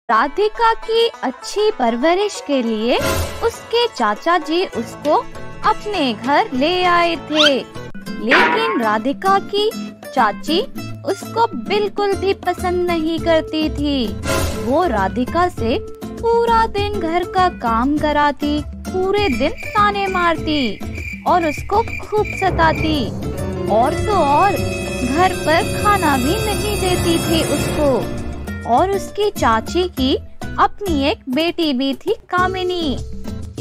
राधिका की अच्छी परवरिश के लिए उसके चाचा जी उसको अपने घर ले आए थे, लेकिन राधिका की चाची उसको बिल्कुल भी पसंद नहीं करती थी। वो राधिका से पूरा दिन घर का काम कराती, पूरे दिन ताने मारती और उसको खूब सताती, और तो और घर पर खाना भी नहीं देती थी उसको। और उसकी चाची की अपनी एक बेटी भी थी, कामिनी।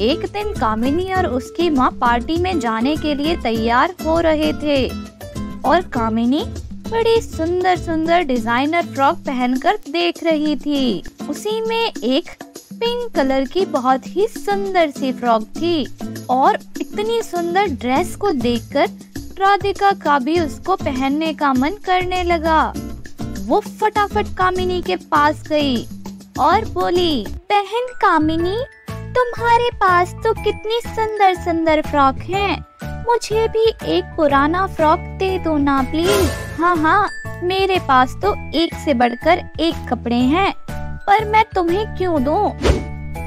एक दिन कामिनी और उसकी माँ पार्टी में जाने के लिए तैयार हो रहे थे और कामिनी बड़ी सुंदर सुंदर डिजाइनर फ्रॉक पहनकर देख रही थी। उसी में एक पिंक कलर की बहुत ही सुंदर सी फ्रॉक थी और इतनी सुंदर ड्रेस को देखकर राधिका का भी उसको पहनने का मन करने लगा। वो फटाफट कामिनी के पास गई और बोली, बहन कामिनी, तुम्हारे पास तो कितनी सुंदर सुंदर फ्रॉक हैं, मुझे भी एक पुराना फ्रॉक दे दो ना प्लीज। हाँ हाँ, मेरे पास तो एक से बढ़कर एक कपड़े हैं, पर मैं तुम्हें क्यों दूं?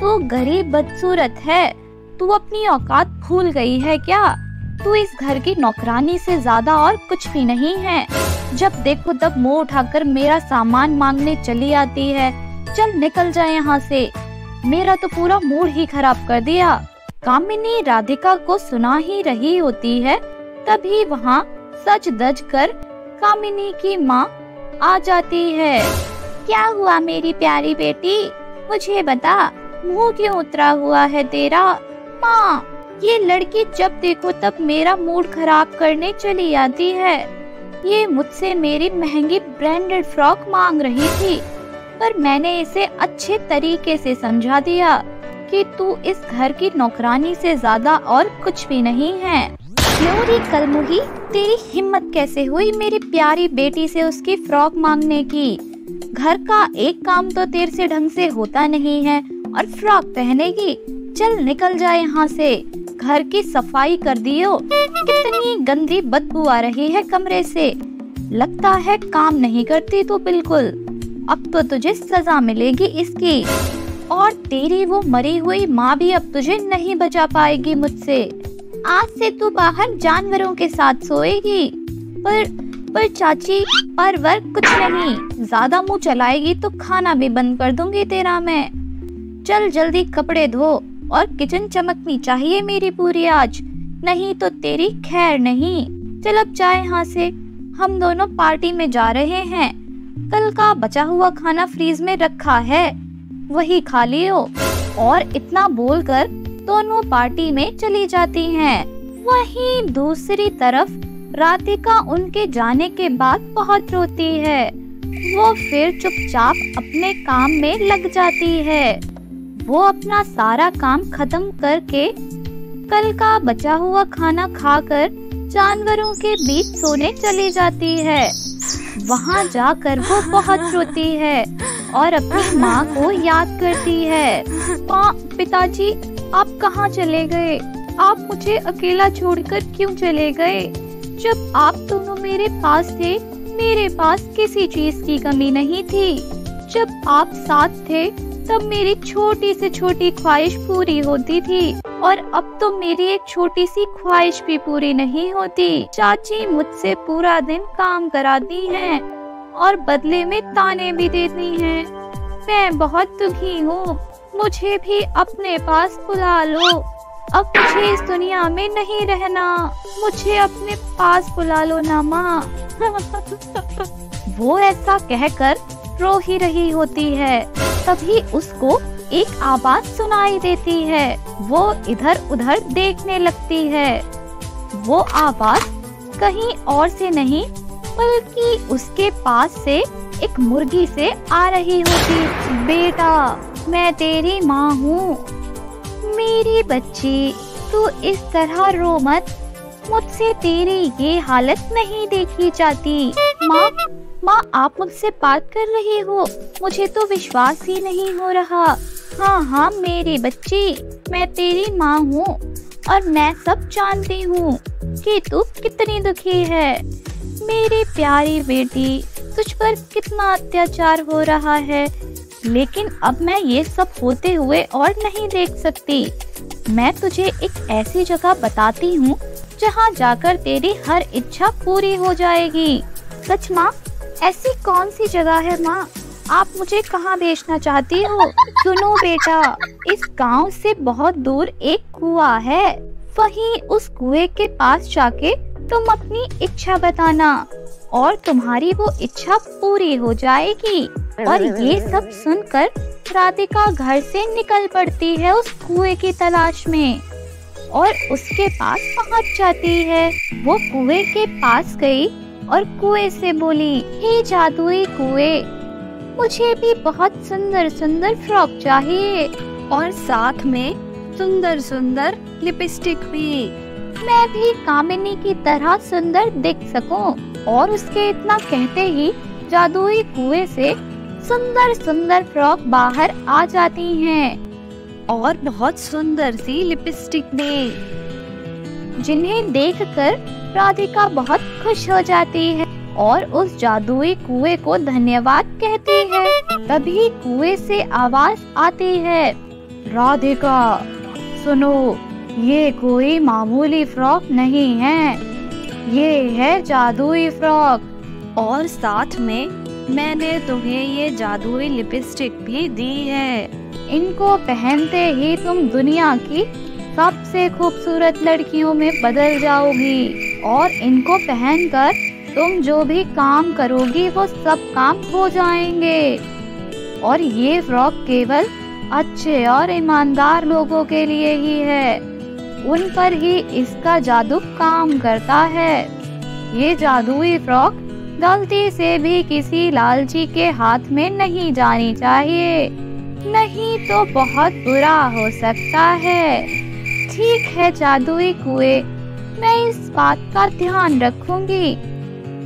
तू गरीब बदसूरत है, तू अपनी औकात भूल गई है क्या? तू इस घर की नौकरानी से ज्यादा और कुछ भी नहीं है। जब देखो तब मुंह उठाकर मेरा सामान मांगने चली आती है। चल निकल जाए यहाँ से, मेरा तो पूरा मूड ही खराब कर दिया। कामिनी राधिका को सुना ही रही होती है, तभी वहाँ सज धज कर कामिनी की माँ आ जाती है। क्या हुआ मेरी प्यारी बेटी, मुझे बता, मुंह क्यों उतरा हुआ है तेरा? माँ, ये लड़की जब देखो तब मेरा मूड खराब करने चली आती है। ये मुझसे मेरी महंगी ब्रांडेड फ्रॉक मांग रही थी, पर मैंने इसे अच्छे तरीके से समझा दिया कि तू इस घर की नौकरानी से ज्यादा और कुछ भी नहीं है। क्यों रे कलमुही, तेरी हिम्मत कैसे हुई मेरी प्यारी बेटी से उसकी फ्रॉक मांगने की? घर का एक काम तो तेरे से ढंग से होता नहीं है और फ्रॉक पहनेगी? चल निकल जाए यहाँ से, घर की सफाई कर दियो। कितनी गंदी बदबू आ रही है कमरे से, लगता है काम नहीं करती तू बिल्कुल। अब तो तुझे सजा मिलेगी इसकी, और तेरी वो मरी हुई माँ भी अब तुझे नहीं बचा पाएगी मुझसे। आज से तू बाहर जानवरों के साथ सोएगी। पर चाची, परवर कुछ नहीं, ज्यादा मुंह चलाएगी तो खाना भी बंद कर दूंगी तेरा मैं। चल जल्दी कपड़े धो और किचन चमकनी चाहिए मेरी पूरी आज, नहीं तो तेरी खैर नहीं। चल अब जाए यहाँ से, हम दोनों पार्टी में जा रहे हैं। कल का बचा हुआ खाना फ्रीज में रखा है, वही खा लियो। और इतना बोलकर दोनों पार्टी में चली जाती हैं। वहीं दूसरी तरफ राधिका उनके जाने के बाद बहुत रोती है। वो फिर चुपचाप अपने काम में लग जाती है। वो अपना सारा काम खत्म करके कल का बचा हुआ खाना खाकर जानवरों के बीच सोने चली जाती है। वहाँ जाकर वो बहुत रोती है और अपनी माँ को याद करती है। माँ, पिताजी, आप कहाँ चले गए? आप मुझे अकेला छोड़कर क्यों चले गए? जब आप दोनों मेरे पास थे, मेरे पास किसी चीज की कमी नहीं थी। जब आप साथ थे तब मेरी छोटी से छोटी ख्वाहिश पूरी होती थी, और अब तो मेरी एक छोटी सी ख्वाहिश भी पूरी नहीं होती। चाची मुझसे पूरा दिन काम कराती हैं और बदले में ताने भी देती हैं। मैं बहुत दुखी हूँ, मुझे भी अपने पास बुला लो। अब मुझे इस दुनिया में नहीं रहना, मुझे अपने पास बुला लो ना माँ। वो ऐसा कहकर रो ही रही होती है। तभी उसको एक आवाज सुनाई देती है। वो इधर उधर देखने लगती है। वो आवाज कहीं और से नहीं बल्कि उसके पास से एक मुर्गी से आ रही होती। बेटा, मैं तेरी माँ हूँ। मेरी बच्ची, तू इस तरह रो मत, मुझसे तेरी ये हालत नहीं देखी जाती। माँ, आप मुझसे बात कर रही हो? मुझे तो विश्वास ही नहीं हो रहा। हाँ, मेरी बच्ची, मैं तेरी माँ हूँ और मैं सब जानती हूँ कि तू कितनी दुखी है। मेरी प्यारी बेटी, तुझ पर कितना अत्याचार हो रहा है, लेकिन अब मैं ये सब होते हुए और नहीं देख सकती। मैं तुझे एक ऐसी जगह बताती हूँ जहाँ जाकर तेरी हर इच्छा पूरी हो जाएगी। सच माँ? ऐसी कौन सी जगह है माँ? आप मुझे कहाँ भेजना चाहती हो? सुनो बेटा, इस गांव से बहुत दूर एक कुआं है। वहीं उस कुएं के पास जाके तुम अपनी इच्छा बताना और तुम्हारी वो इच्छा पूरी हो जाएगी। और ये सब सुनकर राधिका घर से निकल पड़ती है उस कुएं की तलाश में और उसके पास पहुंच जाती है। वो कुएं के पास गई और कुएं से बोली, हे जादुई कुएं, मुझे भी बहुत सुंदर सुंदर फ्रॉक चाहिए और साथ में सुंदर सुंदर लिपस्टिक भी। मैं भी कामिनी की तरह सुंदर दिख सकूं। और उसके इतना कहते ही जादुई कुएं से सुंदर सुंदर फ्रॉक बाहर आ जाती हैं और बहुत सुंदर सी लिपस्टिक भी, जिन्हें देखकर राधिका बहुत खुश हो जाती है और उस जादुई कुएं को धन्यवाद कहती है। तभी कुएं से आवाज आती है, राधिका सुनो, ये कोई मामूली फ्रॉक नहीं है, ये है जादुई फ्रॉक और साथ में मैंने तुम्हें ये जादुई लिपस्टिक भी दी है। इनको पहनते ही तुम दुनिया की सबसे खूबसूरत लड़कियों में बदल जाओगी और इनको पहनकर तुम जो भी काम करोगी वो सब काम हो जाएंगे। और ये फ्रॉक केवल अच्छे और ईमानदार लोगों के लिए ही है, उन पर ही इसका जादू काम करता है। ये जादुई फ्रॉक गलती से भी किसी लालची के हाथ में नहीं जानी चाहिए, नहीं तो बहुत बुरा हो सकता है। ठीक है जादुई कुएं, मैं इस बात का ध्यान रखूंगी।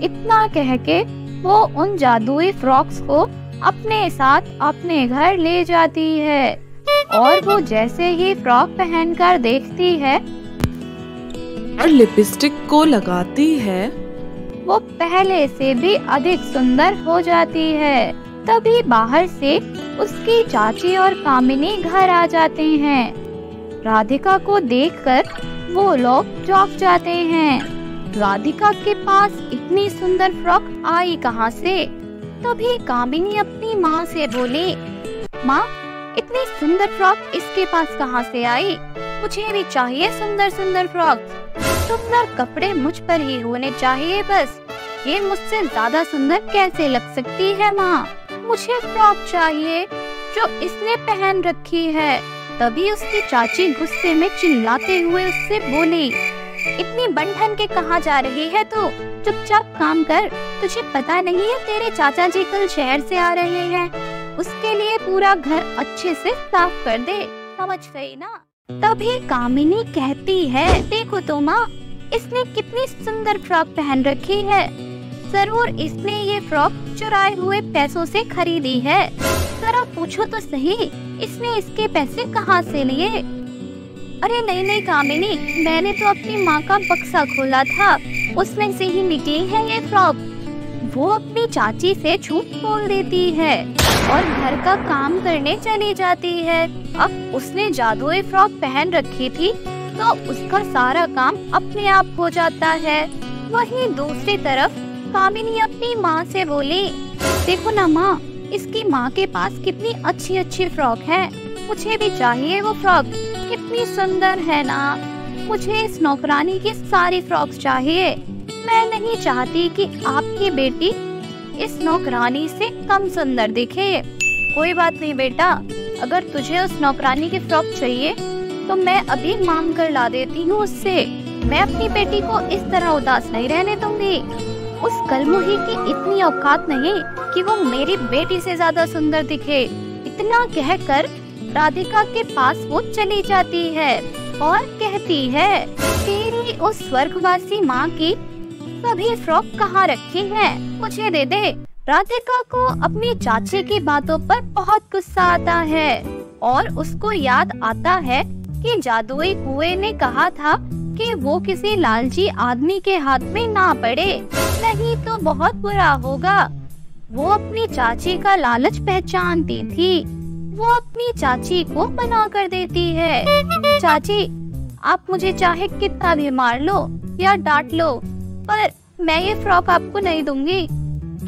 इतना कह के वो उन जादुई फ्रॉक्स को अपने साथ अपने घर ले जाती है और वो जैसे ही फ्रॉक पहनकर देखती है और लिपस्टिक को लगाती है, वो पहले से भी अधिक सुंदर हो जाती है। तभी बाहर से उसकी चाची और कामिनी घर आ जाते हैं। राधिका को देखकर वो लोग चौंक जाते हैं। राधिका के पास इतनी सुंदर फ्रॉक आई कहाँ से? तभी कामिनी अपनी माँ से बोली, माँ, इतनी सुंदर फ्रॉक इसके पास कहाँ से आई? मुझे भी चाहिए सुंदर सुंदर फ्रॉक। सुंदर कपड़े मुझ पर ही होने चाहिए बस। ये मुझसे ज्यादा सुंदर कैसे लग सकती है माँ? मुझे फ्रॉक चाहिए जो इसने पहन रखी है। तभी उसकी चाची गुस्से में चिल्लाते हुए उससे बोली, इतनी बंठन के कहाँ जा रही है तू? चुपचाप काम कर। तुझे पता नहीं है तेरे चाचा जी कल शहर से आ रहे हैं, उसके लिए पूरा घर अच्छे से साफ कर दे, समझ गई ना? तभी कामिनी कहती है, देखो तो माँ, इसने कितनी सुंदर फ्रॉक पहन रखी है। जरूर इसने ये फ्रॉक चुराए हुए पैसों से खरीदी है। जरा पूछो तो सही, इसने इसके पैसे कहाँ से लिए? अरे नहीं नहीं कामिनी, मैंने तो अपनी माँ का बक्सा खोला था, उसमें से ही निकली है ये फ्रॉक। वो अपनी चाची से झूठ बोल देती है और घर का काम करने चली जाती है। अब उसने जादुई फ्रॉक पहन रखी थी तो उसका सारा काम अपने आप हो जाता है। वहीं दूसरी तरफ कामिनी अपनी माँ से बोली, देखो ना माँ, इसकी माँ के पास कितनी अच्छी अच्छी फ्रॉक है, मुझे भी चाहिए वो फ्रॉक, कितनी सुंदर है ना। मुझे इस नौकरानी की सारी फ्रॉक्स चाहिए। मैं नहीं चाहती कि आपकी बेटी इस नौकरानी से कम सुंदर दिखे। कोई बात नहीं बेटा, अगर तुझे उस नौकरानी की फ्रॉक चाहिए तो मैं अभी मांग कर ला देती हूँ उससे। मैं अपनी बेटी को इस तरह उदास नहीं रहने दूंगी। उस कलमुही की इतनी औकात नहीं कि वो मेरी बेटी से ज्यादा सुंदर दिखे। इतना कहकर राधिका के पास वो चली जाती है और कहती है, तेरी उस स्वर्गवासी माँ की सभी फ्रॉक कहाँ रखी हैं? मुझे दे दे। राधिका को अपनी चाची की बातों पर बहुत गुस्सा आता है और उसको याद आता है कि जादुई कुएं ने कहा था कि वो किसी लालची आदमी के हाथ में ना पड़े, नहीं तो बहुत बुरा होगा। वो अपनी चाची का लालच पहचानती थी। वो अपनी चाची को मना कर देती है। चाची, आप मुझे चाहे कितना भी मार लो या डांट लो, पर मैं ये फ्रॉक आपको नहीं दूंगी,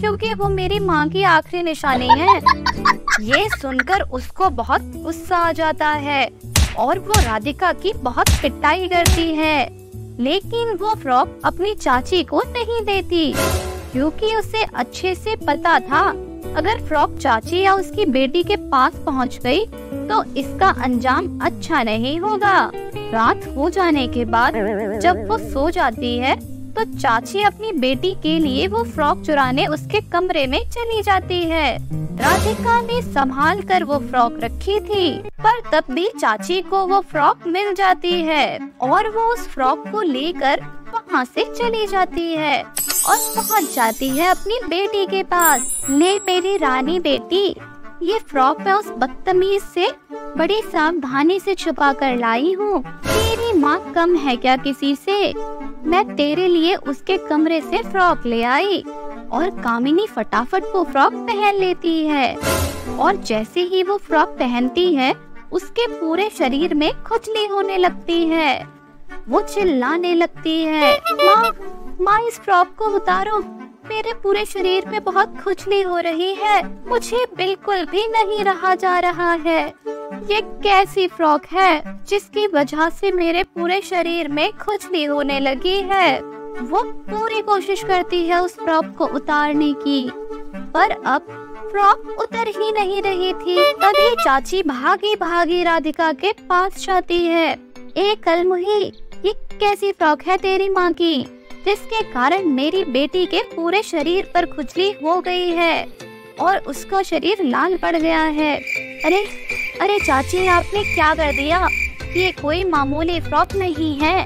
क्योंकि वो मेरी माँ की आखिरी निशानी है। ये सुनकर उसको बहुत गुस्सा आ जाता है और वो राधिका की बहुत पिटाई करती है। लेकिन वो फ्रॉक अपनी चाची को नहीं देती, क्योंकि उसे अच्छे से पता था अगर फ्रॉक चाची या उसकी बेटी के पास पहुंच गई तो इसका अंजाम अच्छा नहीं होगा। रात हो जाने के बाद जब वो सो जाती है तो चाची अपनी बेटी के लिए वो फ्रॉक चुराने उसके कमरे में चली जाती है। राधिका ने संभाल कर वो फ्रॉक रखी थी, पर तब भी चाची को वो फ्रॉक मिल जाती है और वो उस फ्रॉक को लेकर वहाँ से चली जाती है और पहुँच जाती है अपनी बेटी के पास। ले मेरी रानी बेटी, ये फ्रॉक मैं उस बदतमीज से बड़ी सावधानी से छुपा कर लाई हूँ। तेरी माँ कम है क्या किसी से? मैं तेरे लिए उसके कमरे से फ्रॉक ले आई। और कामिनी फटाफट वो फ्रॉक पहन लेती है और जैसे ही वो फ्रॉक पहनती है उसके पूरे शरीर में खुजली होने लगती है। वो चिल्लाने लगती है, माँ इस फ्रॉक को उतारो, मेरे पूरे शरीर में बहुत खुजली हो रही है, मुझे बिल्कुल भी नहीं रहा जा रहा है। ये कैसी फ्रॉक है जिसकी वजह से मेरे पूरे शरीर में खुजली होने लगी है? वो पूरी कोशिश करती है उस फ्रॉक को उतारने की, पर अब फ्रॉक उतर ही नहीं रही थी। तभी चाची भागी भागी राधिका के पास जाती है। ए कलमुही, ये कैसी फ्रॉक है तेरी माँ की, जिसके कारण मेरी बेटी के पूरे शरीर पर खुजली हो गई है और उसका शरीर लाल पड़ गया है। अरे चाची, आपने क्या कर दिया? ये कोई मामूली फ्रॉक नहीं है,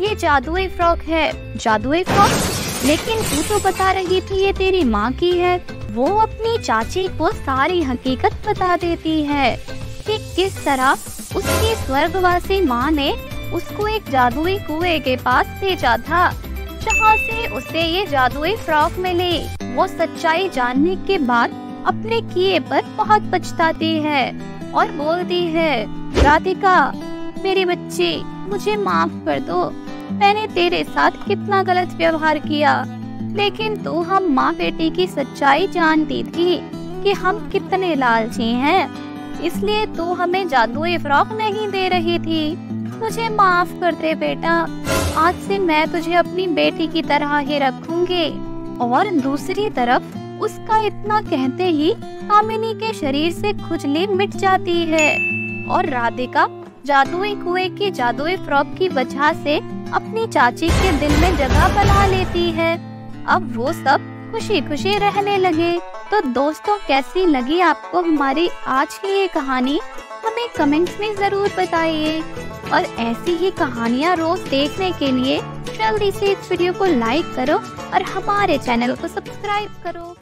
ये जादुई फ्रॉक है। जादुई फ्रॉक? लेकिन तू तो बता रही थी ये तेरी माँ की है। वो अपनी चाची को सारी हकीकत बता देती है कि किस तरह उसकी स्वर्गवासी माँ ने उसको एक जादुई कुएं के पास भेजा था, जहाँ से उसे ये जादुई फ्रॉक मिली। वो सच्चाई जानने के बाद अपने किए पर बहुत पछताती है और बोलती है, राधिका मेरी बच्ची, मुझे माफ कर दो। मैंने तेरे साथ कितना गलत व्यवहार किया, लेकिन तू हम माँ बेटी की सच्चाई जानती थी कि हम कितने लालची हैं, इसलिए तू हमें जादुई फ्रॉक नहीं दे रही थी। मुझे माफ कर दे बेटा, आज से मैं तुझे अपनी बेटी की तरह ही रखूंगी। और दूसरी तरफ उसका इतना कहते ही कामिनी के शरीर से खुजली मिट जाती है और राधिका जादुई कुएं की जादुई फ्रॉक की वजह से अपनी चाची के दिल में जगह बना लेती है। अब वो सब खुशी खुशी रहने लगे। तो दोस्तों, कैसी लगी आपको हमारी आज की ये कहानी? हमें कमेंट्स में जरूर बताइए और ऐसी ही कहानियाँ रोज देखने के लिए जल्दी से इस वीडियो को लाइक करो और हमारे चैनल को सब्सक्राइब करो।